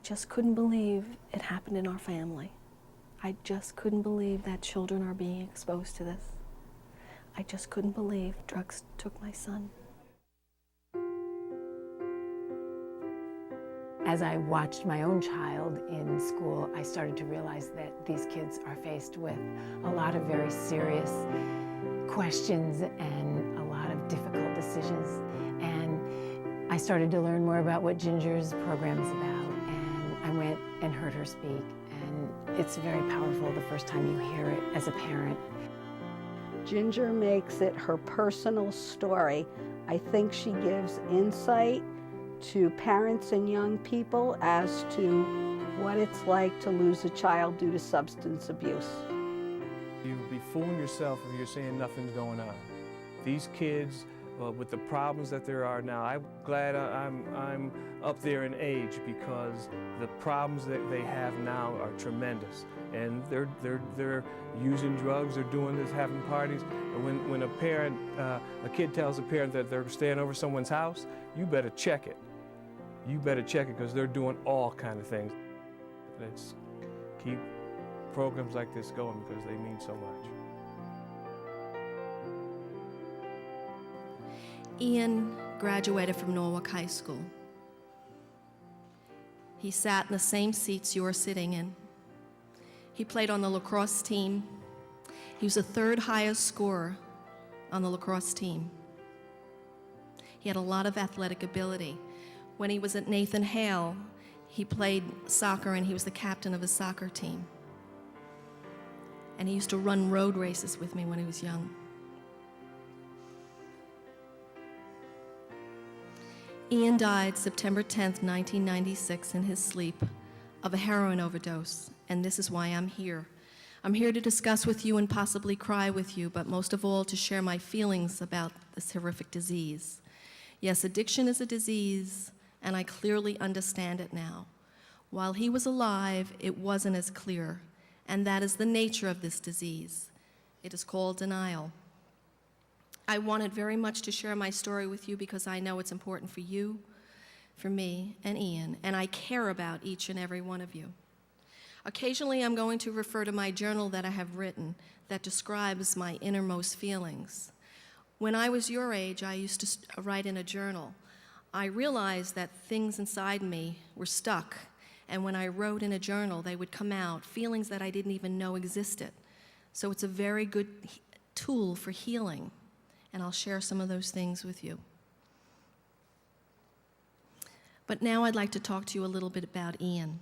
just couldn't believe it happened in our family. I just couldn't believe that children are being exposed to this. I just couldn't believe drugs took my son. As I watched my own child in school, I started to realize that these kids are faced with a lot of very serious questions and a lot of difficult decisions. And I started to learn more about what Ginger's program is about. And I went and heard her speak. And it's very powerful the first time you hear it as a parent. Ginger makes it her personal story. I think she gives insight to parents and young people as to what it's like to lose a child due to substance abuse. You'd be fooling yourself if you're saying nothing's going on. These kids, with the problems that there are now, I'm glad I'm up there in age, because the problems that they have now are tremendous. And they're using drugs, they're doing this, having parties. And when a kid tells a parent that they're staying over someone's house, you better check it. You better check it, because they're doing all kind of things. Let's keep programs like this going, because they mean so much. Ian graduated from Norwalk High School. He sat in the same seats you are sitting in. He played on the lacrosse team. He was the third highest scorer on the lacrosse team. He had a lot of athletic ability. When he was at Nathan Hale, he played soccer and he was the captain of his soccer team. And he used to run road races with me when he was young. Ian died September 10th, 1996 in his sleep of a heroin overdose, and this is why I'm here. I'm here to discuss with you and possibly cry with you, but most of all to share my feelings about this horrific disease. Yes, addiction is a disease, and I clearly understand it now. While he was alive, it wasn't as clear, and that is the nature of this disease. It is called denial. I wanted very much to share my story with you because I know it's important for you, for me, and Ian, and I care about each and every one of you. Occasionally, I'm going to refer to my journal that I have written that describes my innermost feelings. When I was your age, I used to write in a journal. I realized that things inside me were stuck, and when I wrote in a journal, they would come out, feelings that I didn't even know existed. So it's a very good tool for healing, and I'll share some of those things with you. But now I'd like to talk to you a little bit about Ian.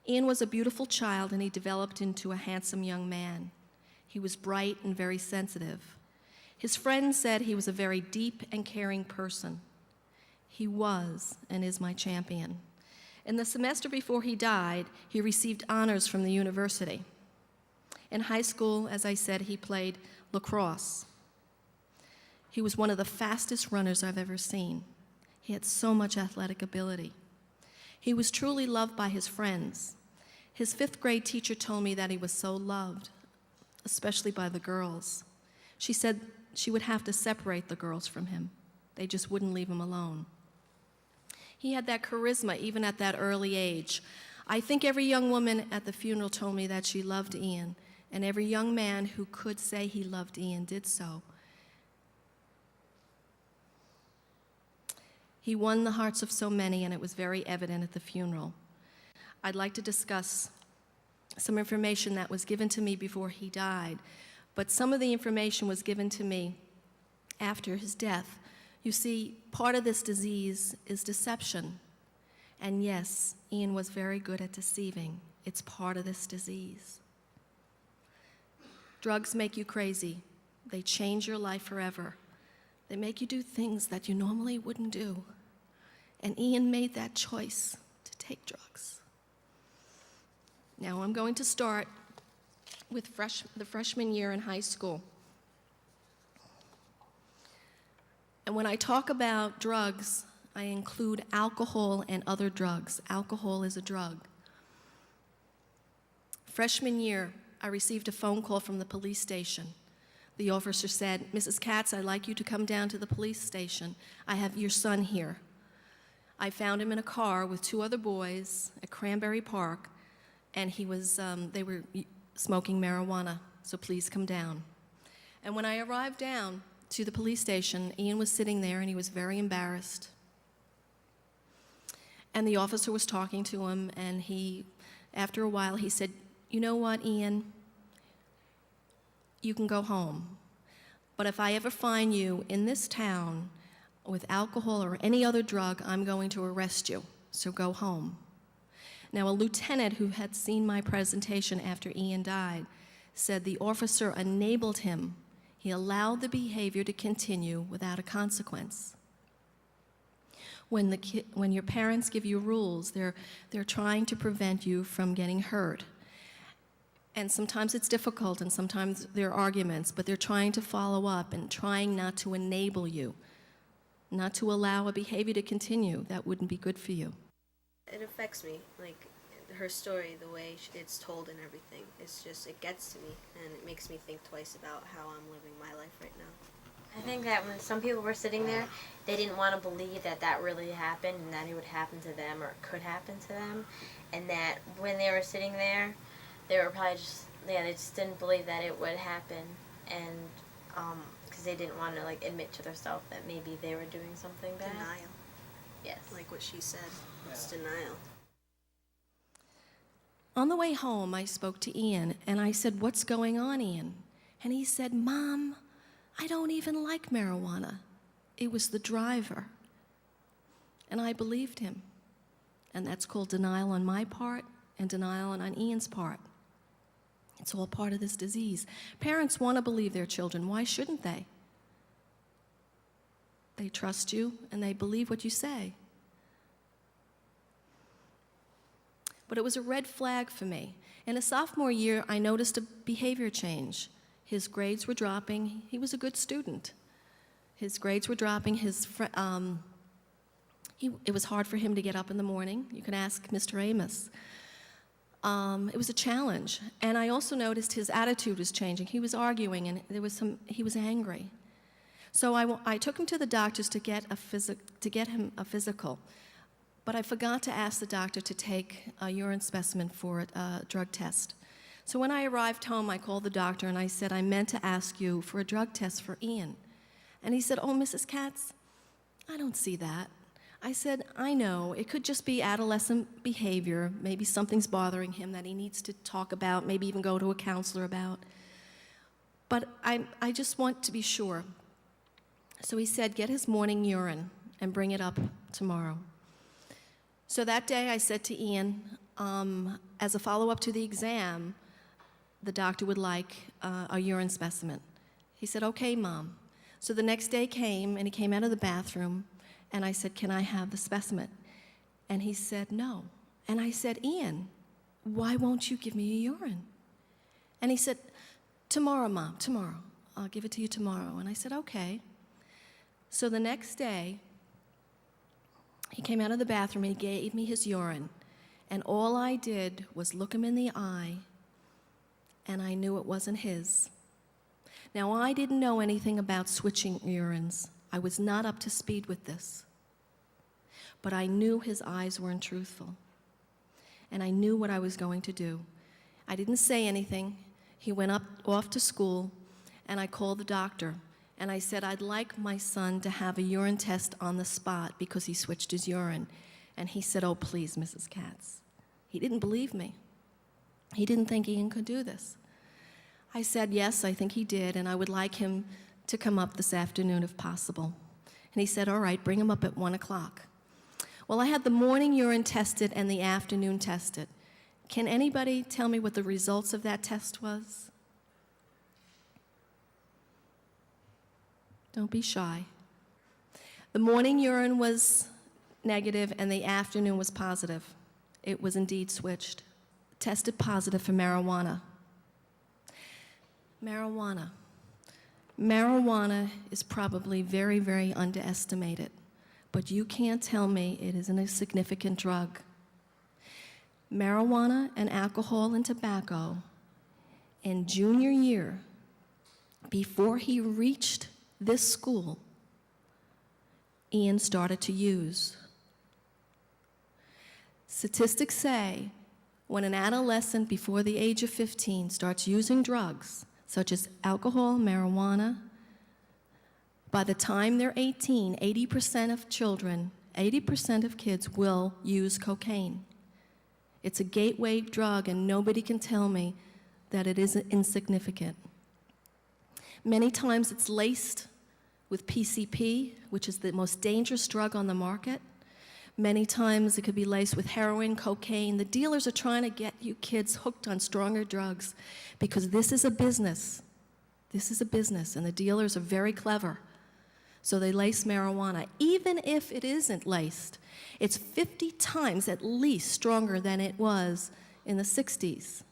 Ian was a beautiful child, and he developed into a handsome young man. He was bright and very sensitive. His friends said he was a very deep and caring person. He was and is my champion. In the semester before he died, he received honors from the university. In high school, as I said, he played lacrosse. He was one of the fastest runners I've ever seen. He had so much athletic ability. He was truly loved by his friends. His 5th grade teacher told me that he was so loved, especially by the girls. She said she would have to separate the girls from him. They just wouldn't leave him alone. He had that charisma even at that early age. I think every young woman at the funeral told me that she loved Ian, and every young man who could say he loved Ian did so. He won the hearts of so many, and it was very evident at the funeral. I'd like to discuss some information that was given to me before he died, but some of the information was given to me after his death. You see, part of this disease is deception. And yes, Ian was very good at deceiving. It's part of this disease. Drugs make you crazy. They change your life forever. They make you do things that you normally wouldn't do. And Ian made that choice to take drugs. Now I'm going to start with the freshman year in high school. And when I talk about drugs, I include alcohol and other drugs. Alcohol is a drug. Freshman year, I received a phone call from the police station. The officer said, "Mrs. Katz, I'd like you to come down to the police station. I have your son here." I found him in a car with 2 other boys at Cranberry Park, and they were smoking marijuana, so please come down. And when I arrived down to the police station, Ian was sitting there, and he was very embarrassed. And the officer was talking to him, and after a while, he said, "You know what, Ian? You can go home. But if I ever find you in this town with alcohol or any other drug, I'm going to arrest you, so go home." Now, a lieutenant who had seen my presentation after Ian died said the officer enabled him. He allowed the behavior to continue without a consequence. When your parents give you rules, they're trying to prevent you from getting hurt. And sometimes it's difficult, and sometimes there are arguments, but they're trying to follow up and trying not to enable you, not to allow a behavior to continue that wouldn't be good for you. It affects me, like her story, the way it's told and everything. It gets to me, and it makes me think twice about how I'm living my life right now. I think that when some people were sitting there, they didn't want to believe that that really happened and that it would happen to them or it could happen to them. And that when they were sitting there, they were probably they just didn't believe that it would happen. And because they didn't want to like admit to themselves that maybe they were doing something bad. Denial. Yes. Like what she said. It's denial. On the way home, I spoke to Ian, and I said, "What's going on, Ian?" And he said, "Mom, I don't even like marijuana. It was the driver." And I believed him. And that's called denial on my part and denial on Ian's part. It's all part of this disease. Parents want to believe their children. Why shouldn't they? They trust you, and they believe what you say. But it was a red flag for me. In a sophomore year, I noticed a behavior change. His grades were dropping. He was a good student. His grades were dropping. It was hard for him to get up in the morning. You can ask Mr. Amos. It was a challenge. And I also noticed his attitude was changing. He was arguing, and he was angry. So I took him to the doctors to get him a physical. But I forgot to ask the doctor to take a urine specimen for a drug test. So when I arrived home, I called the doctor and I said, "I meant to ask you for a drug test for Ian." And he said, "Oh, Mrs. Katz, I don't see that." I said, "I know, it could just be adolescent behavior. Maybe something's bothering him that he needs to talk about, maybe even go to a counselor about. But I just want to be sure." So he said, "Get his morning urine and bring it up tomorrow." So that day I said to Ian, as a follow-up to the exam, the doctor would like a urine specimen. He said, "Okay, Mom." So the next day came, and he came out of the bathroom, and I said, "Can I have the specimen?" And he said, "No." And I said, "Ian, why won't you give me a urine?" And he said, "Tomorrow, Mom, tomorrow. I'll give it to you tomorrow." And I said, "Okay." So the next day, he came out of the bathroom and he gave me his urine. And all I did was look him in the eye, and I knew it wasn't his. Now, I didn't know anything about switching urines. I was not up to speed with this. But I knew his eyes weren't truthful. And I knew what I was going to do. I didn't say anything. He went off to school, and I called the doctor. And I said, "I'd like my son to have a urine test on the spot because he switched his urine." And he said, "Oh, please, Mrs. Katz." He didn't believe me. He didn't think Ian could do this. I said, "Yes, I think he did, and I would like him to come up this afternoon if possible." And he said, "All right, bring him up at 1 o'clock. Well, I had the morning urine tested and the afternoon tested. Can anybody tell me what the results of that test was? Don't be shy. The morning urine was negative and the afternoon was positive. It was indeed switched. Tested positive for marijuana. Marijuana. Marijuana is probably very, very underestimated, but you can't tell me it isn't a significant drug. Marijuana and alcohol and tobacco in junior year, before he reached this school, Ian started to use. Statistics say when an adolescent before the age of 15 starts using drugs, such as alcohol, marijuana, by the time they're 18, 80% of children, 80% of kids will use cocaine. It's a gateway drug, and nobody can tell me that it isn't insignificant. Many times it's laced with PCP, which is the most dangerous drug on the market. Many times it could be laced with heroin, cocaine. The dealers are trying to get you kids hooked on stronger drugs because this is a business. This is a business, and the dealers are very clever. So they lace marijuana. Even if it isn't laced, it's 50 times at least stronger than it was in the 60s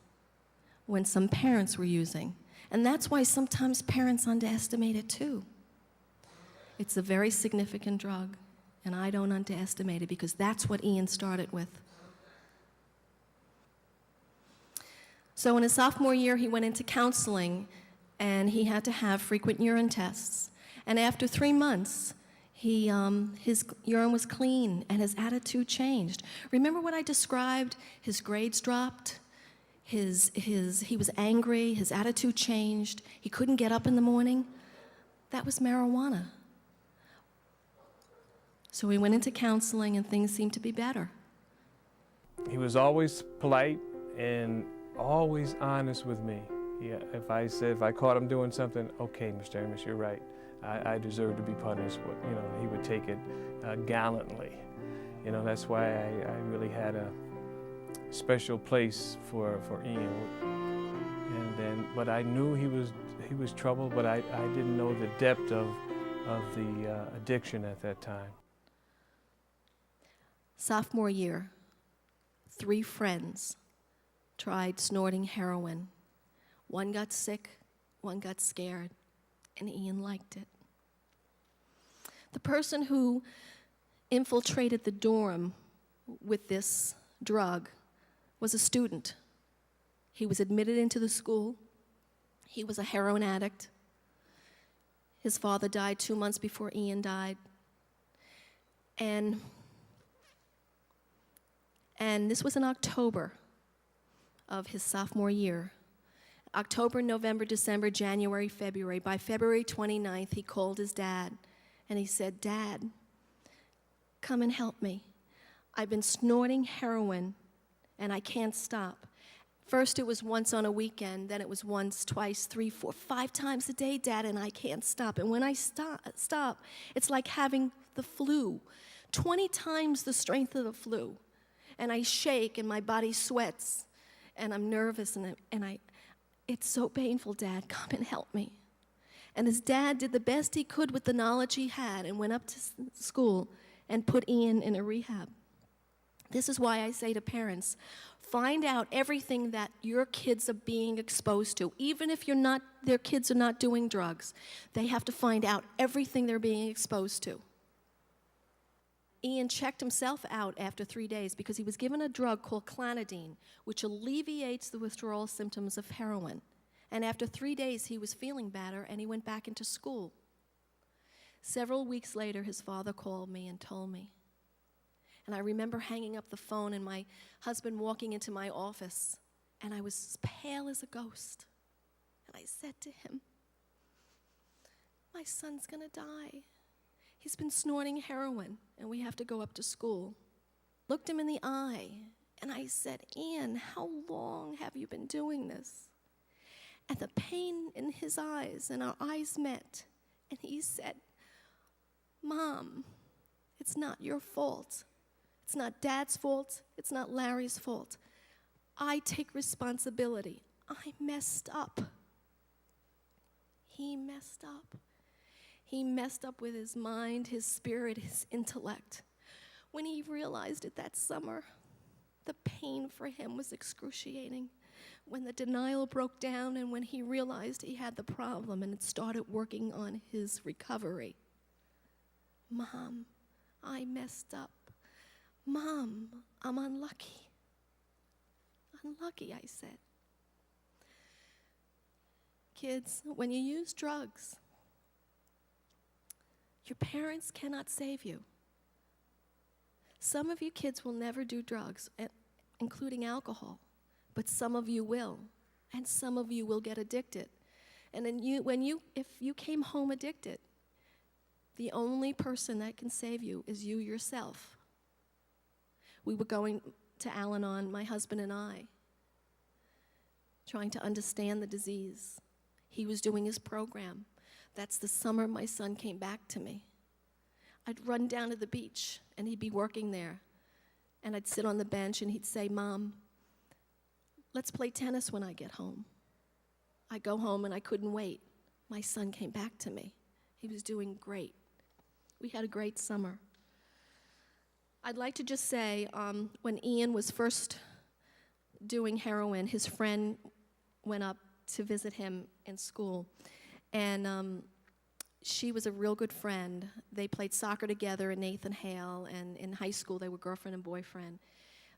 when some parents were using. And that's why sometimes parents underestimate it too. It's a very significant drug, and I don't underestimate it because that's what Ian started with. So in his sophomore year, he went into counseling, and he had to have frequent urine tests. And after 3 months, his urine was clean and his attitude changed. Remember what I described? His grades dropped, he was angry, his attitude changed, he couldn't get up in the morning. That was marijuana. So we went into counseling and things seemed to be better. He was always polite and always honest with me. Yeah, if I caught him doing something, okay, Mr. Amos, you're right. I deserve to be punished, but he would take it gallantly. That's why I really had a special place for Ian. But I knew he was troubled, but I didn't know the depth of the addiction at that time. Sophomore year, 3 friends tried snorting heroin. One got sick, one got scared, and Ian liked it. The person who infiltrated the dorm with this drug was a student. He was admitted into the school. He was a heroin addict. His father died 2 months before Ian died. And this was in October of his sophomore year. October, November, December, January, February. By February 29th, he called his dad, and he said, "Dad, come and help me. I've been snorting heroin, and I can't stop. First it was once on a weekend, then it was once, twice, 3, 4, 5 times a day, Dad, and I can't stop. And when I stop, it's like having the flu, 20 times the strength of the flu. And I shake, and my body sweats, and I'm nervous, it's so painful, Dad, come and help me." And his dad did the best he could with the knowledge he had and went up to school and put Ian in a rehab. This is why I say to parents, find out everything that your kids are being exposed to. Even if their kids are not doing drugs, they have to find out everything they're being exposed to. Ian checked himself out after 3 days because he was given a drug called clonidine, which alleviates the withdrawal symptoms of heroin. And after 3 days, he was feeling better, and he went back into school. Several weeks later, his father called me and told me. And I remember hanging up the phone and my husband walking into my office, and I was as pale as a ghost. And I said to him, "My son's gonna die. He's been snorting heroin, and we have to go up to school." Looked him in the eye, and I said, "Ian, how long have you been doing this?" And the pain in his eyes, and our eyes met, and he said, "Mom, it's not your fault. It's not Dad's fault. It's not Larry's fault. I take responsibility. I messed up." He messed up. He messed up with his mind, his spirit, his intellect. When he realized it that summer, the pain for him was excruciating. When the denial broke down and when he realized he had the problem and it started working on his recovery. "Mom, I messed up. Mom, I'm unlucky." "Unlucky," I said. Kids, when you use drugs, your parents cannot save you. Some of you kids will never do drugs, including alcohol, but some of you will, and some of you will get addicted. And then if you came home addicted, the only person that can save you is you yourself. We were going to Al-Anon, my husband and I, trying to understand the disease. He was doing his program. That's the summer my son came back to me. I'd run down to the beach, and he'd be working there. And I'd sit on the bench, and he'd say, "Mom, let's play tennis when I get home." I go home, and I couldn't wait. My son came back to me. He was doing great. We had a great summer. I'd like to just say, when Ian was first doing heroin, his friend went up to visit him in school, and she was a real good friend. They played soccer together in Nathan Hale, and in high school they were girlfriend and boyfriend.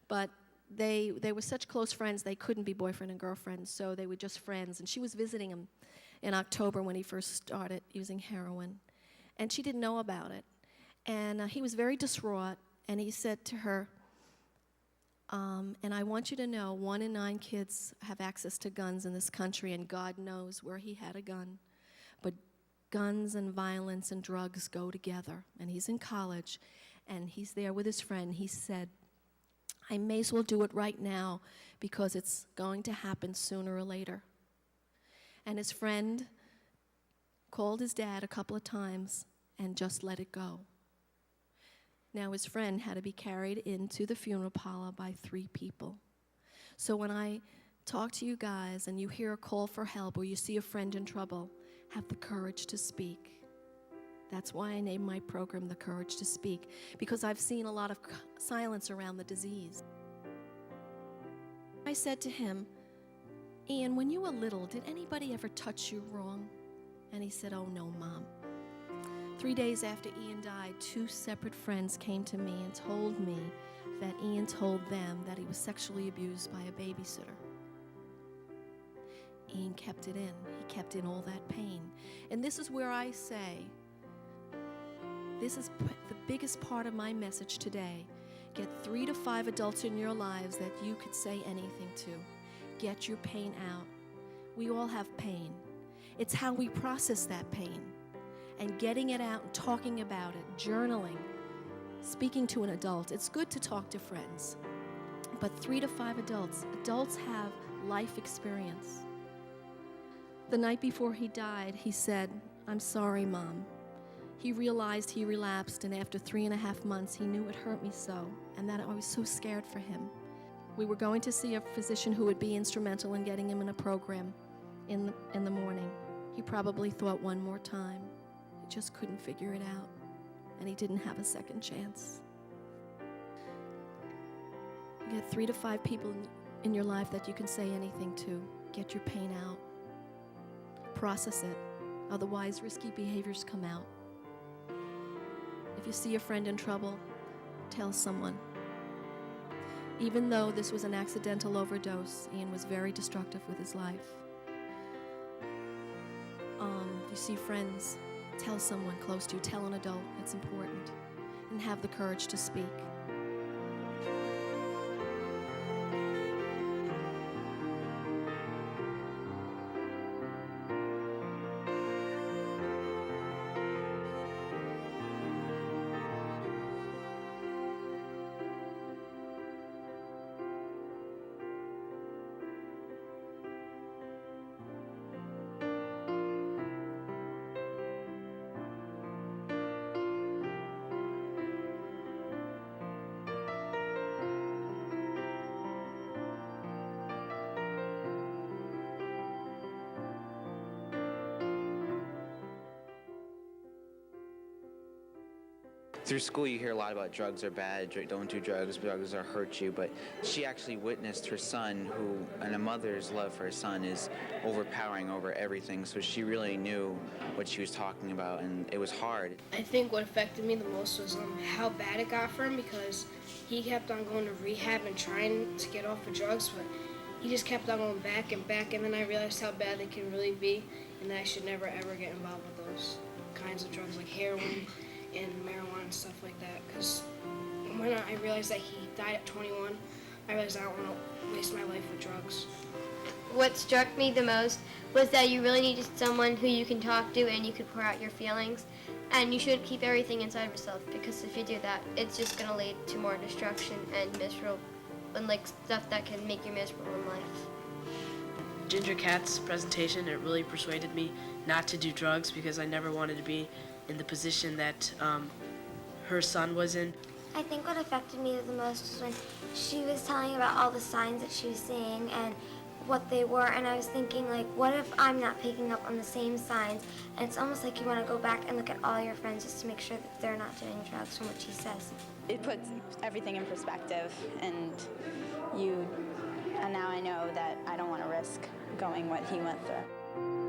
But they were such close friends they couldn't be boyfriend and girlfriend, so they were just friends. And she was visiting him in October when he first started using heroin, and she didn't know about it. And he was very distraught, and he said to her, and I want you to know 1 in 9 kids have access to guns in this country, and God knows where he had a gun. But guns and violence and drugs go together. And he's in college, and he's there with his friend. He said, I may as well do it right now because it's going to happen sooner or later. And his friend called his dad a couple of times and just let it go. Now his friend had to be carried into the funeral parlor by 3 people. So when I talk to you guys and you hear a call for help or you see a friend in trouble, have the courage to speak. That's why I named my program The Courage to Speak, because I've seen a lot of silence around the disease. I said to him, Ian, when you were little, did anybody ever touch you wrong? And he said, oh no, Mom. 3 days after Ian died, 2 separate friends came to me and told me that Ian told them that he was sexually abused by a babysitter. Ian kept it in. He kept in all that pain. And this is where I say, this is the biggest part of my message today. Get 3 to 5 adults in your lives that you could say anything to. Get your pain out. We all have pain. It's how we process that pain. And getting it out and talking about it, journaling, speaking to an adult. It's good to talk to friends. But 3 to 5 adults. Adults have life experience. The night before he died, he said, I'm sorry, Mom. He realized he relapsed, and after 3.5 months, he knew it hurt me so, and that I was so scared for him. We were going to see a physician who would be instrumental in getting him in a program in the morning. He probably thought one more time. He just couldn't figure it out, and he didn't have a second chance. Get 3 to 5 people in your life that you can say anything to. Get your pain out. Process it. Otherwise, risky behaviors come out. If you see a friend in trouble, tell someone. Even though this was an accidental overdose, Ian was very destructive with his life. If you see friends, tell someone close to you. Tell an adult. It's important. And have the courage to speak. Through school, you hear a lot about drugs are bad, don't do drugs will hurt you, but she actually witnessed her son, who, and a mother's love for her son is overpowering over everything, so she really knew what she was talking about, and it was hard. I think what affected me the most was how bad it got for him, because he kept on going to rehab and trying to get off of drugs, but he just kept on going back, and then I realized how bad they can really be, and that I should never ever get involved with those kinds of drugs like heroin and marijuana and stuff like that, because when I realized that he died at 21, I realized I don't want to waste my life with drugs. What struck me the most was that you really needed someone who you can talk to and you could pour out your feelings. And you shouldn't keep everything inside of yourself, because if you do that, it's just going to lead to more destruction and miserable, and like stuff that can make you miserable in life. Ginger Cat's presentation, it really persuaded me not to do drugs because I never wanted to be in the position that her son was in. I think what affected me the most was when she was telling about all the signs that she was seeing and what they were, and I was thinking, like, what if I'm not picking up on the same signs? And it's almost like you want to go back and look at all your friends just to make sure that they're not doing drugs from what she says. It puts everything in perspective, and now I know that I don't want to risk going what he went through.